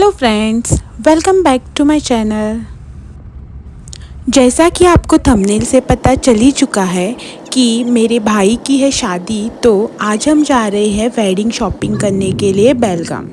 Hello friends, welcome back to my channel. जैसा कि आपको थंबनेल से पता चल ही चुका है कि मेरे भाई की है शादी, तो आज हम जा रहे हैं वेडिंग शॉपिंग करने के लिए बेलगाम।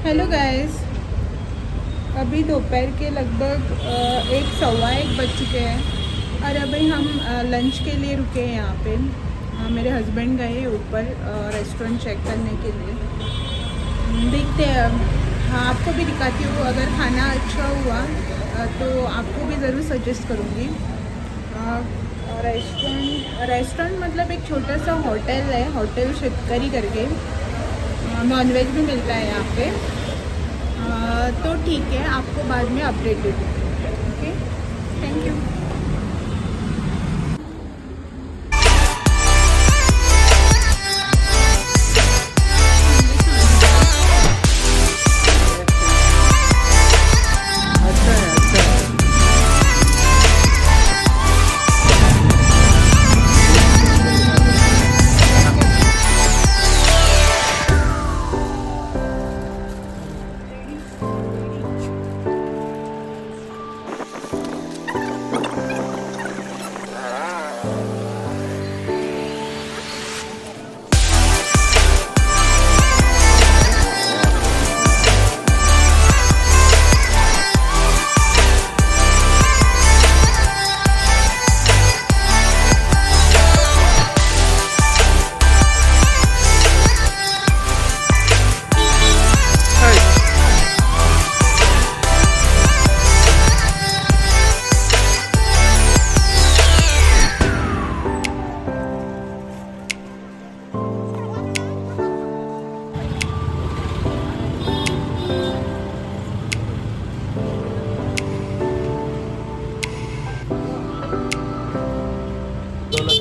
हेलो गाइस, अभी दोपहर के लगभग 1:15 बज चुके हैं और अभी हम लंच के लिए रुके हैं यहाँ पे। मेरे हस्बैंड गए ऊपर रेस्टोरेंट चेक करने के लिए। देखते हैं, हाँ आपको भी दिखाती हूँ। अगर खाना अच्छा हुआ तो आपको भी ज़रूर सजेस्ट करूँगी। रेस्टोरेंट मतलब एक छोटा सा होटल है, होटल शिवकरी करके। नॉनवेज भी मिलता है यहाँ पे। तो ठीक है, आपको बाद में अपडेट दे दूँगी। Okay, thank you.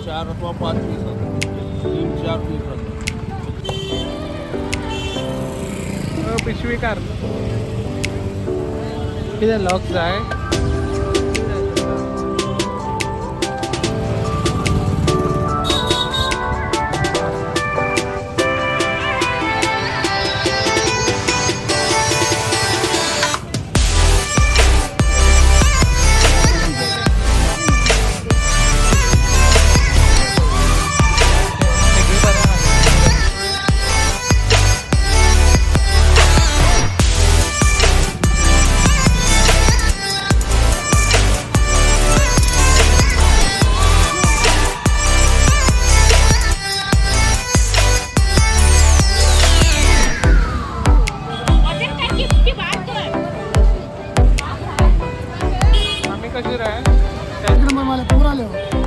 चार अथवा 5 पीस होते, 3-4 पीस होते। पिशवी कर किधर लॉक जाए। वाले पूरा ले